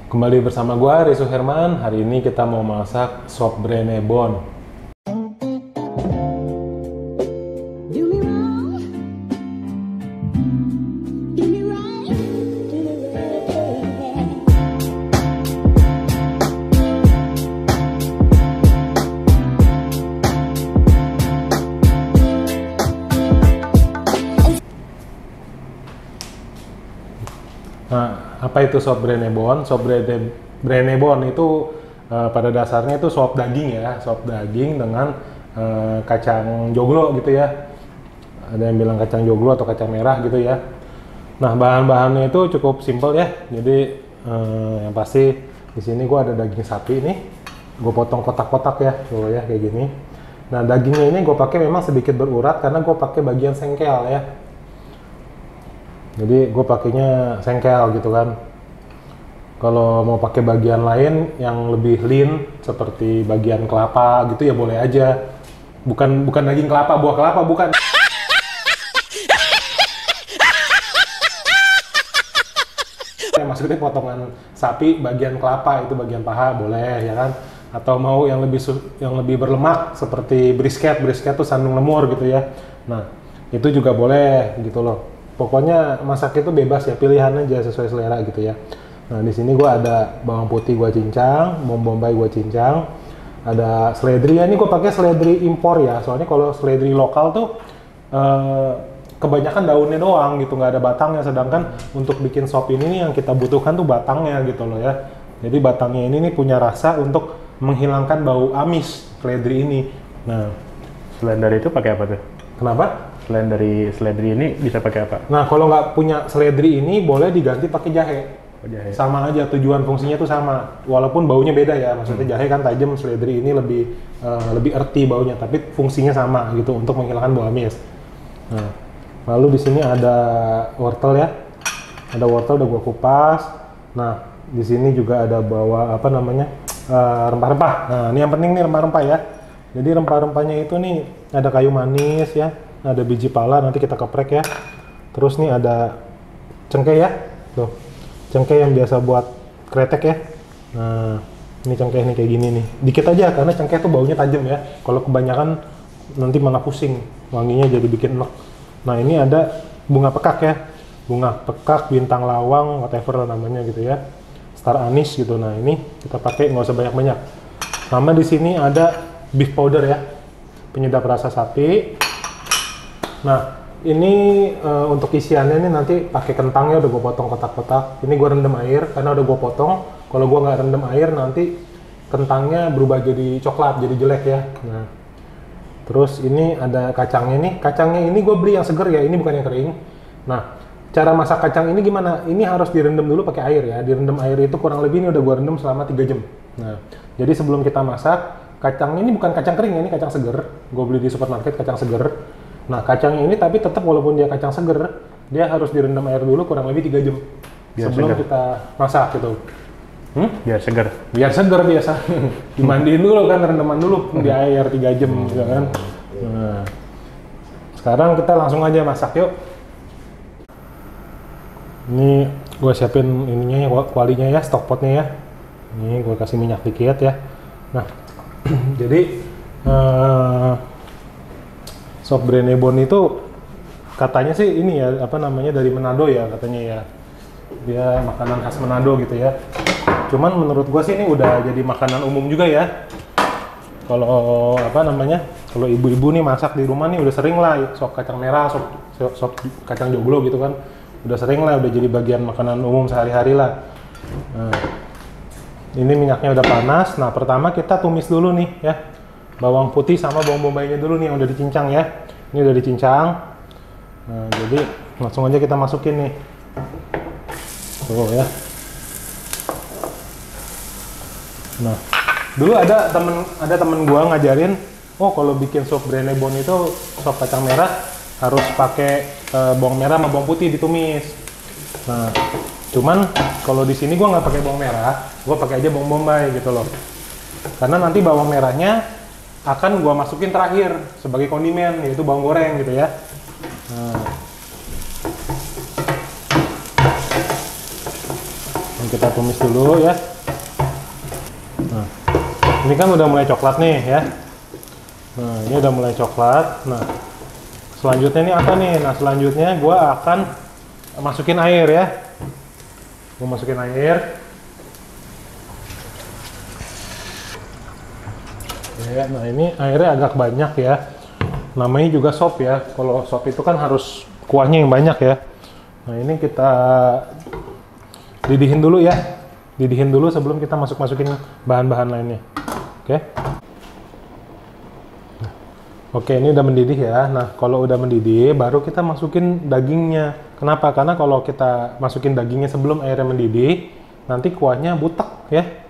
Kembali bersama gua Risu Herman. Hari ini kita mau masak sop Brenebon. Nah, apa itu sop Brenebon? Sop Brenebon itu pada dasarnya itu sop daging ya, sop daging dengan kacang joglo gitu ya. Ada yang bilang kacang joglo atau kacang merah gitu ya. Nah, bahan-bahannya itu cukup simpel ya. Jadi yang pasti di sini gua ada daging sapi nih. Gue potong kotak-kotak ya, tuh ya kayak gini. Nah, dagingnya ini gue pakai memang sedikit berurat karena gue pakai bagian sengkel ya. Jadi gue pakainya sengkel gitu kan. Kalau mau pakai bagian lain yang lebih lean seperti bagian kelapa gitu ya boleh aja. Bukan daging kelapa, buah kelapa bukan. Maksudnya potongan sapi bagian kelapa itu bagian paha boleh ya kan. Atau mau yang lebih berlemak seperti brisket tuh sandung lemur gitu ya. Nah, itu juga boleh gitu loh. Pokoknya masak itu bebas ya, pilihan aja sesuai selera gitu ya. Nah, di sini gua ada bawang putih gua cincang, bawang bombay gua cincang, ada seledri ya. Ini gua pakai seledri impor ya, soalnya kalau seledri lokal tuh kebanyakan daunnya doang gitu, nggak ada batangnya. Sedangkan untuk bikin sop ini nih yang kita butuhkan tuh batangnya gitu loh ya. Jadi batangnya ini nih punya rasa untuk menghilangkan bau amis seledri ini. Nah, Selain dari itu pakai apa tuh? kenapa? Selain dari seledri ini bisa pakai apa? Nah, kalau nggak punya seledri ini boleh diganti pakai jahe. Oh, jahe. Sama aja, tujuan fungsinya tuh sama. Walaupun baunya beda ya. Maksudnya jahe kan tajam, seledri ini lebih earthy baunya, tapi fungsinya sama gitu untuk menghilangkan bau amis. Nah, lalu di sini ada wortel ya. Ada wortel udah gua kupas. Nah, di sini juga ada rempah-rempah. Nah, ini yang penting nih rempah-rempah ya. Jadi rempah-rempahnya itu nih ada kayu manis ya. Ada biji pala, nanti kita keprek ya. Terus nih ada cengkeh ya, tuh cengkeh yang biasa buat kretek ya. Nah, ini cengkeh nih kayak gini nih, dikit aja karena cengkeh tuh baunya tajam ya. Kalau kebanyakan nanti malah pusing, wanginya jadi bikin enak. Nah, ini ada bunga pekak ya, bunga pekak, bintang lawang, whatever namanya gitu ya, star anise gitu. Nah, ini kita pakai nggak usah banyak-banyak. Sama di sini ada beef powder ya, penyedap rasa sapi. Nah, ini untuk isiannya ini nanti pakai kentangnya udah gue potong kotak-kotak. Ini gue rendam air karena udah gue potong. Kalau gue nggak rendam air nanti kentangnya berubah jadi coklat, jadi jelek ya. Nah, terus ini ada kacangnya nih. Kacangnya ini gue beli yang seger ya, ini bukan yang kering. Nah, cara masak kacang ini gimana? Ini harus direndam dulu pakai air ya. Direndam air itu kurang lebih ini udah gue rendam selama 3 jam. Nah, jadi sebelum kita masak, kacang ini bukan kacang kering ya, ini kacang seger. Gue beli di supermarket kacang seger. Nah, kacangnya ini tapi tetap walaupun dia kacang seger, dia harus direndam air dulu kurang lebih 3 jam Biar sebelum seger. kita masak gitu. Biar segar. Biar seger biasa. Dimandiin dulu kan, rendaman dulu di air 3 jam gitu kan. Nah, sekarang kita langsung aja masak yuk. Ini gue siapin ininya ya, kualinya ya, stock potnya ya. Ini gue kasih minyak dikit ya. Nah, jadi sop Brenebon itu katanya sih ini ya, dari Manado ya katanya ya. Dia makanan khas Manado gitu ya. Cuman menurut gua sih ini udah jadi makanan umum juga ya. Kalau kalau ibu-ibu nih masak di rumah nih udah sering lah sop kacang merah, sop kacang joglo gitu kan. Udah sering lah, udah jadi bagian makanan umum sehari-hari lah. Nah, ini minyaknya udah panas. Nah, pertama kita tumis dulu nih ya. Bawang putih sama bawang bombaynya dulu nih yang udah dicincang ya. Ini udah dicincang. Nah, jadi langsung aja kita masukin nih. Tuh ya. Nah, dulu ada temen gua ngajarin, oh kalau bikin sop Brenebon itu sop kacang merah harus pakai bawang merah sama bawang putih ditumis. Nah, cuman kalau di sini gua nggak pakai bawang merah, gua pakai aja bawang bombay gitu loh. Karena nanti bawang merahnya akan gua masukin terakhir sebagai kondimen, yaitu bawang goreng gitu ya. Nah, kita tumis dulu ya. Nah, ini kan udah mulai coklat nih ya. Nah, ini udah mulai coklat. Nah, selanjutnya ini apa nih? Nah, selanjutnya gue akan masukin air ya. Gue masukin air. Ya, nah ini airnya agak banyak ya. Namanya juga sop ya. Kalau sop itu kan harus kuahnya yang banyak ya. Nah, ini kita didihin dulu ya. Didihin dulu sebelum kita masukin bahan-bahan lainnya. Oke. Oke, ini udah mendidih ya. Nah, kalau udah mendidih, baru kita masukin dagingnya. Kenapa? Karena kalau kita masukin dagingnya sebelum airnya mendidih, nanti kuahnya butek ya.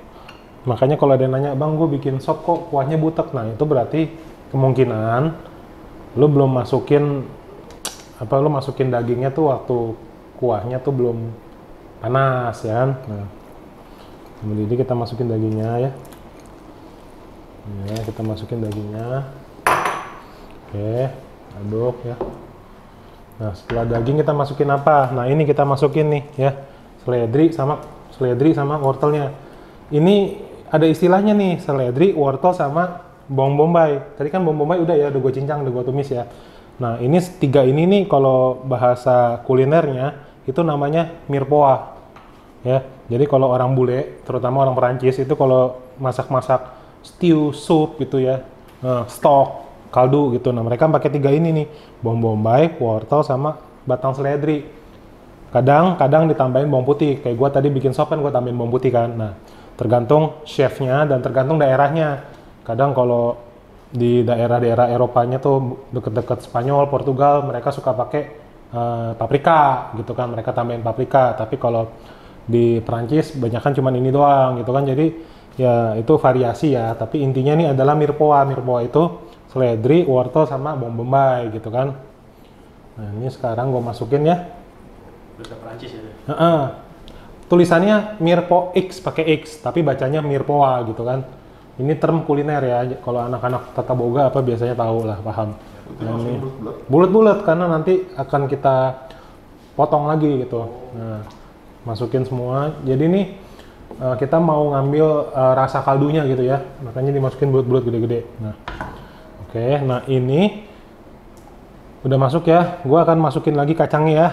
Makanya kalau ada yang nanya, "Bang, gue bikin sop kok kuahnya butek." Nah, itu berarti kemungkinan lu belum masukin lu masukin dagingnya tuh waktu kuahnya tuh belum panas ya. Nah, mendidih kita masukin dagingnya ya. Ya, kita masukin dagingnya. Oke, aduk ya. Nah, setelah daging kita masukin apa? Nah, ini kita masukin nih ya, seledri sama wortelnya. Ini ada istilahnya nih, seledri, wortel sama bawang bombay. Tadi kan bawang bombay udah gue cincang, udah gue tumis ya. Nah, ini tiga ini nih kalau bahasa kulinernya itu namanya mirepoix ya. Jadi kalau orang bule, terutama orang Perancis itu kalau masak-masak stew, sup gitu ya, stok, kaldu gitu. Nah, mereka pakai tiga ini nih, bawang bombay, wortel sama batang seledri. Kadang ditambahin bawang putih. Kayak gua tadi bikin sop kan gua tambahin bawang putih kan. Nah, tergantung chefnya dan tergantung daerahnya. Kadang kalau di daerah-daerah Eropanya tuh deket-deket Spanyol, Portugal, mereka suka pakai paprika gitu kan. Mereka tambahin paprika. Tapi kalau di Perancis banyakan cuman ini doang gitu kan. Jadi ya itu variasi ya. Tapi intinya ini adalah mirepoix. Mirepoix itu seledri, wortel sama bawang bombay gitu kan. Nah, ini sekarang gue masukin ya. Bahasa Perancis itu. Tulisannya mirepoix pakai X, tapi bacanya mirepoix gitu kan. Ini term kuliner ya. Kalau anak-anak tata boga apa biasanya tahu lah, paham. Nah, ini bulat-bulat karena nanti akan kita potong lagi gitu. Nah, masukin semua. Jadi ini kita mau ngambil rasa kaldunya gitu ya. Makanya dimasukin bulat-bulat gede-gede. Nah, oke, nah ini udah masuk ya. Gua akan masukin lagi kacangnya ya,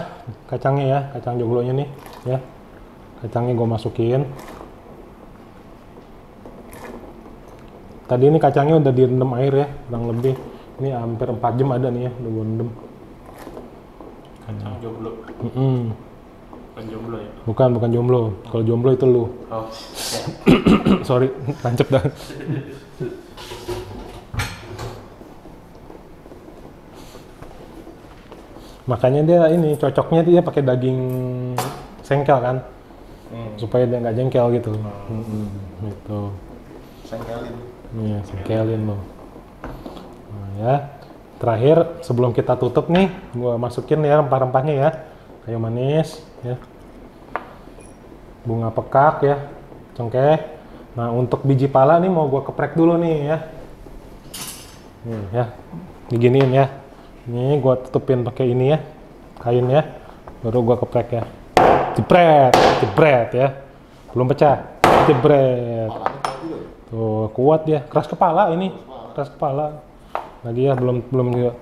kacang joglonya nih ya. Kacangnya gue masukin. Tadi ini kacangnya udah direndam air ya, kurang lebih. Ini hampir 4 jam ada nih ya, udah gue rendam. Kacang jomblo. Bukan jomblo ya? Bukan jomblo. Kalau jomblo itu lu. Oh, Sorry, tancep dah. Makanya dia ini cocoknya dia pakai daging sengkel kan, supaya dia nggak jengkel gitu. Gitu. Sengkelin. Iya, sengkelin loh. Nah, ya. Terakhir sebelum kita tutup nih, gua masukin ya rempah-rempahnya ya. Kayu manis ya. Bunga pekak ya, cengkeh. Nah, untuk biji pala nih mau gua keprek dulu nih ya. Nih ya. Diginiin ya. Ini gua tutupin pakai ini ya, kain ya, baru gua keprek ya. Jebret ya, belum pecah, jebret. Tuh kuat ya, keras kepala ini, keras kepala. Lagi ya, belum juga,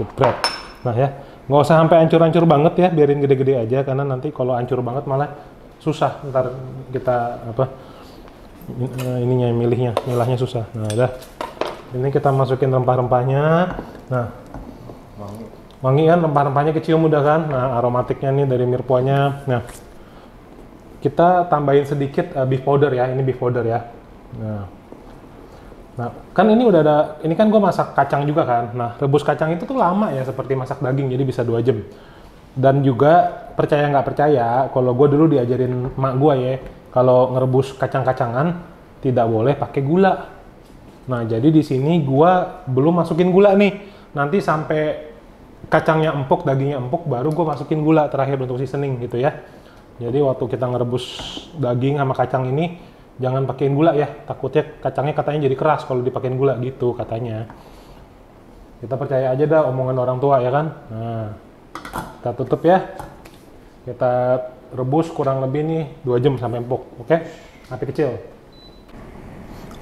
jebret. Nah ya, nggak usah sampai hancur-hancur banget ya, biarin gede-gede aja karena nanti kalau hancur banget malah susah ntar kita ininya milahnya susah. Nah udah, ini kita masukin rempah-rempahnya. Nah. Wangi kan, rempah-rempahnya kecium udah kan. Nah, aromatiknya nih dari mirepoixnya. Nah, kita tambahin sedikit beef powder ya. Ini beef powder ya. Nah, kan ini udah ada, ini kan gue masak kacang juga kan. Nah, rebus kacang itu tuh lama ya, seperti masak daging, jadi bisa 2 jam. Dan juga, percaya nggak percaya, kalau gue dulu diajarin mak gue ya, kalau ngerebus kacang-kacangan, tidak boleh pakai gula. Nah, jadi di sini gue belum masukin gula nih. Nanti sampai kacangnya empuk, dagingnya empuk, baru gue masukin gula terakhir untuk seasoning gitu ya. Jadi waktu kita ngerebus daging sama kacang ini, jangan pakein gula ya. Takutnya kacangnya katanya jadi keras kalau dipakein gula gitu katanya. Kita percaya aja dah omongan orang tua ya kan. Nah, kita tutup ya. Kita rebus kurang lebih nih 2 jam sampai empuk, oke? Api kecil.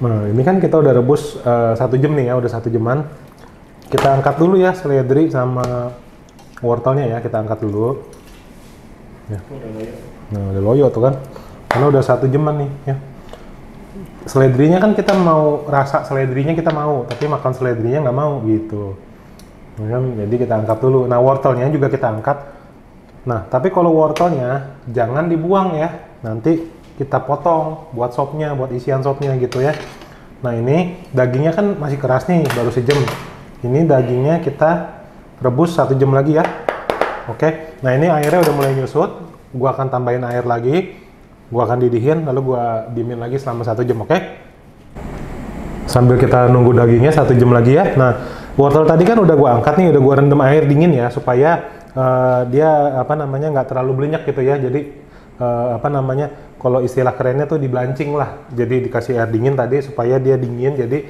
Nah, ini kan kita udah rebus 1 jam nih ya, udah 1 jaman. Kita angkat dulu ya seledri sama wortelnya ya, kita angkat dulu. Ya. Nah, udah loyo tuh kan, karena udah 1 jaman nih ya. Seledrinya kan kita mau rasa seledrinya kita mau, tapi makan seledrinya nggak mau gitu. Ya, jadi kita angkat dulu. Nah, wortelnya juga kita angkat. Nah, tapi kalau wortelnya jangan dibuang ya, nanti kita potong buat sopnya, buat isian sopnya gitu ya. Nah, ini dagingnya kan masih keras nih, baru sejam. Ini dagingnya kita rebus 1 jam lagi ya. Oke, nah ini airnya udah mulai nyusut. Gua akan tambahin air lagi. Gua akan didihin, lalu gua diemin lagi selama 1 jam, oke? Sambil kita nunggu dagingnya 1 jam lagi ya. Nah, wortel tadi kan udah gua angkat nih, udah gua rendam air dingin ya, supaya dia apa namanya nggak terlalu blenyak gitu ya. Jadi apa namanya, kalau istilah kerennya tuh diblancing lah. Jadi dikasih air dingin tadi supaya dia dingin. Jadi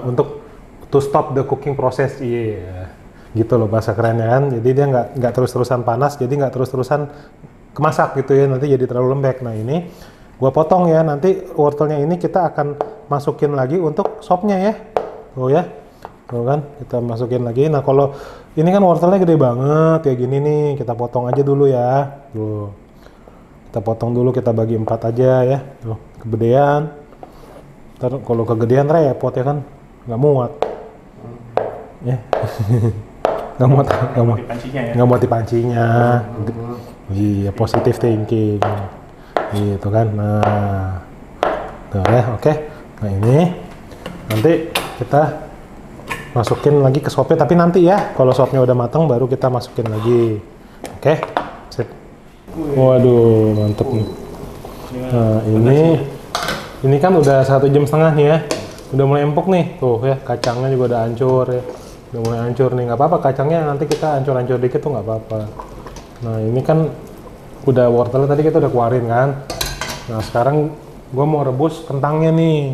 untuk to stop the cooking process, iya, gitu loh bahasa kerennya kan. Jadi dia nggak terus-terusan panas, jadi nggak terus-terusan kemasak gitu ya, nanti jadi terlalu lembek. Nah ini gua potong ya, nanti wortelnya ini kita akan masukin lagi untuk sopnya ya, tuh ya, tuh kan, kita masukin lagi. Nah kalau ini kan wortelnya gede banget kayak gini nih, kita potong aja dulu ya, tuh. Kita potong dulu, kita bagi 4 aja ya, tuh, kegedean. Ntar kalau kegedean repot ya kan, nggak muat. Ya, nggak muat dipancinya. Iya, positive thinking, gitu kan. Nah, tuh ya, oke. Nah ini nanti kita masukin lagi ke sopnya, tapi nanti ya, kalau sopnya udah matang baru kita masukin lagi. Oke, sip. Waduh, mantep nih. Nah ini kan udah 1,5 jam nih ya, udah mulai empuk nih, tuh ya, kacangnya juga udah hancur ya, udah mulai hancur nih. Nggak apa-apa, kacangnya nanti kita hancur-hancur dikit tuh nggak apa-apa. Nah ini kan udah wortelnya tadi kita udah keluarin kan. Nah sekarang gua mau rebus kentangnya nih.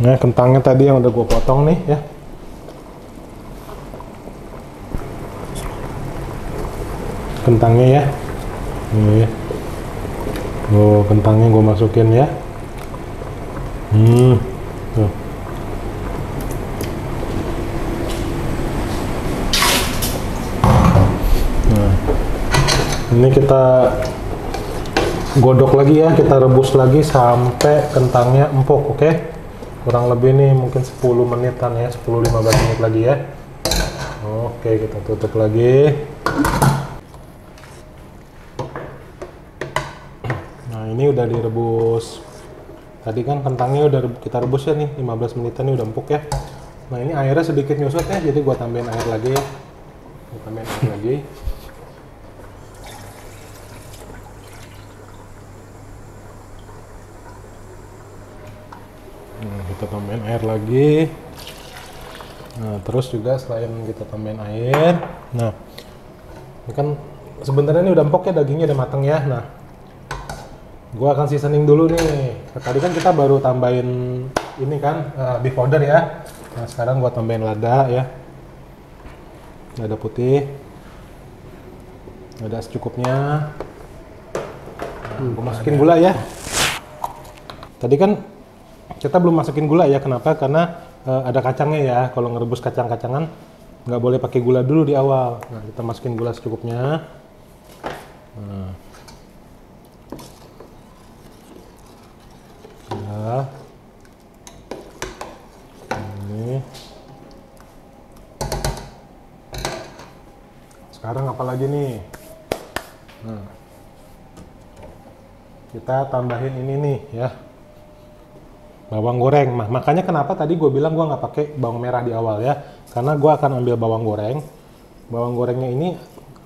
Nah kentangnya tadi yang udah gua potong nih ya. Kentangnya ya. Ini. Oh, kentangnya gue masukin ya. Tuh. Nah, ini kita godok lagi ya, kita rebus lagi sampai kentangnya empuk, oke? Kurang lebih nih mungkin 10 menitan ya, 10-15 menit lagi ya. Oke, kita tutup lagi. Ini udah direbus. Tadi kan kentangnya udah kita rebus ya nih, 15 menitan ini udah empuk ya. Nah ini airnya sedikit nyusut ya, jadi gua tambahin air lagi ya. Gua tambahin air lagi. Nah, kita tambahin air lagi. Nah terus juga selain kita tambahin air, nah ini kan sebenarnya ini udah empuk ya, dagingnya udah mateng ya. Nah gua akan seasoning dulu nih. Tadi kan kita baru tambahin ini kan beef powder ya. Nah sekarang gua tambahin lada ya, lada putih, lada secukupnya. Nah, gua masukin gula ya. Tadi kan kita belum masukin gula ya, kenapa? Karena ada kacangnya ya. Kalau ngerebus kacang-kacangan nggak boleh pakai gula dulu di awal. Nah kita masukin gula secukupnya. Nah. Ya. Ini. Sekarang apa lagi nih? Nah. Kita tambahin ini nih ya. Bawang goreng. Nah, makanya kenapa tadi gue bilang gue nggak pakai bawang merah di awal ya. Karena gue akan ambil bawang goreng. Bawang gorengnya ini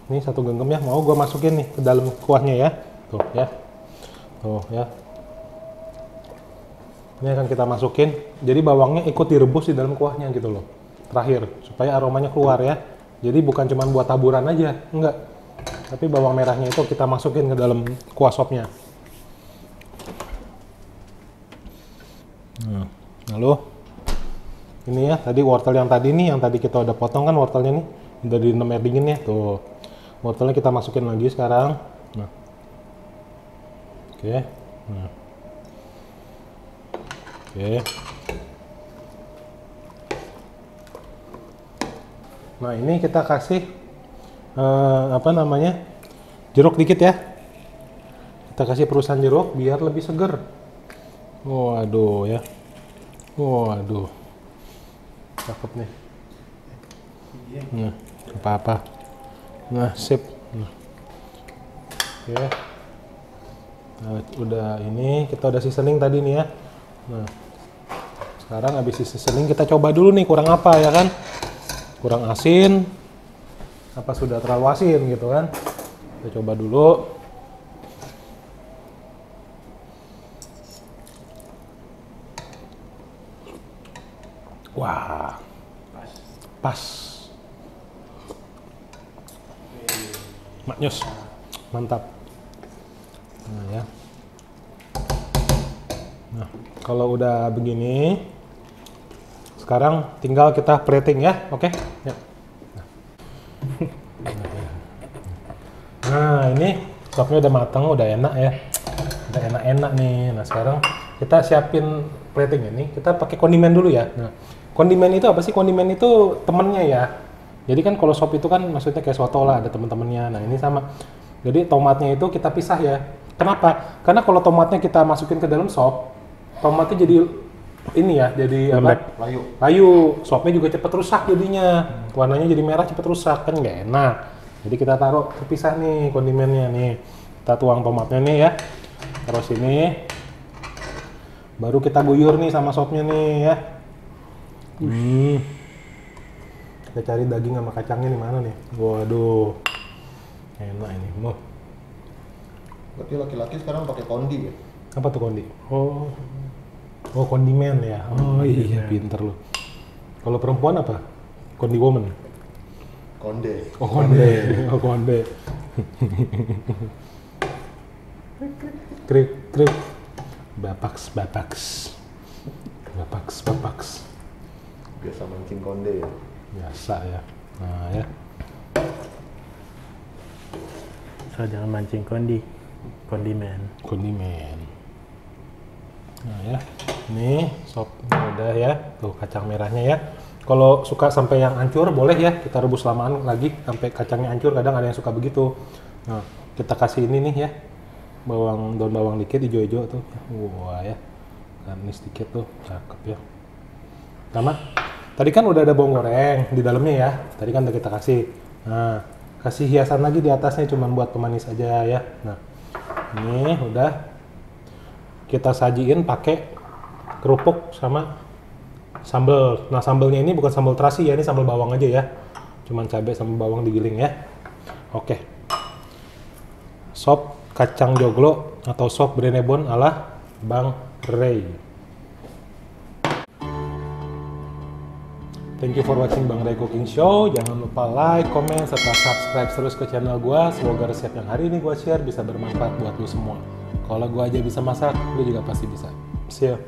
1 genggam ya. Mau gue masukin nih ke dalam kuahnya ya. Tuh ya. Tuh ya. Ini akan kita masukin, jadi bawangnya ikut direbus di dalam kuahnya gitu loh, terakhir, supaya aromanya keluar ya. Jadi bukan cuma buat taburan aja, enggak. Tapi bawang merahnya itu kita masukin ke dalam kuah sopnya. Nah, lalu ini ya, tadi wortel yang tadi nih, yang tadi kita udah potong kan wortelnya nih, Udah direndam air dingin ya, tuh. Wortelnya kita masukin lagi sekarang. Nah. Oke. Nah. Oke. Nah, ini kita kasih jeruk dikit ya. Kita kasih perusan jeruk biar lebih seger. Waduh ya. Waduh. Cakep nih. Nah, apa-apa. Nah, sip. Nah. Oke. Nah, udah ini kita udah seasoning tadi nih ya. Nah, sekarang habis seasoning kita coba dulu nih kurang apa ya kan? Kurang asin, apa sudah terlalu asin gitu kan? Kita coba dulu. Wah, pas. Maknyus, mantap. Nah ya. Nah, kalau udah begini, sekarang tinggal kita plating ya, oke? Ya. Nah, ini sopnya udah matang, udah enak ya, udah enak-enak nih. Nah, sekarang kita siapin plating ini, kita pakai kondimen dulu ya. Nah, kondimen itu apa sih? Kondimen itu temennya ya. Jadi kan kalau sop itu kan maksudnya kayak soto lah, ada teman-temannya. Nah, ini sama. Jadi tomatnya itu kita pisah ya. Kenapa? Karena kalau tomatnya kita masukin ke dalam sop, tomatnya jadi ini ya, jadi apa? Layu. Sopnya juga cepet rusak jadinya. Warnanya jadi merah cepet rusak, kan nggak enak. Jadi kita taruh terpisah nih kondimennya nih. Kita tuang tomatnya nih ya. Taruh sini. Baru kita guyur nih sama sopnya nih ya. Kita cari daging sama kacangnya di mana nih? Waduh. Enak ini. Mau. Berarti laki-laki sekarang pakai kondi ya? Apa tuh kondi? Oh, kondimen ya. Oh iya, pinter lu. Kalau perempuan apa? Kondi woman. Konde. Oh konde. Oh konde. Krik. Bapaks. Biasa mancing konde ya? Biasa ya. Nah ya. So, jangan mancing kondimen. Nah ya, ini sopnya udah ya, tuh kacang merahnya ya. Kalau suka sampai yang hancur boleh ya, kita rebus lamaan lagi sampai kacangnya hancur. Kadang ada yang suka begitu. Nah, kita kasih ini nih ya, daun bawang dikit, hijau-hijau tuh. Wah ya, garnish dikit tuh, cakep ya. Sama, tadi kan udah ada bawang goreng di dalamnya ya. Tadi kan udah kita kasih. Nah, kasih hiasan lagi di atasnya cuman buat pemanis aja ya. Nah, ini udah kita sajiin pakai kerupuk sama sambal. Nah, sambalnya ini bukan sambal terasi ya, ini sambal bawang aja ya. Cuman cabai sama bawang digiling ya. Oke. Sop kacang joglo atau sop Brenebon ala Bang Ray. Thank you for watching Bang Ray Cooking Show. Jangan lupa like, comment, serta subscribe terus ke channel gua. Semoga resep yang hari ini gua share bisa bermanfaat buat lu semua. Kalau gua aja bisa masak, lu juga pasti bisa. See ya.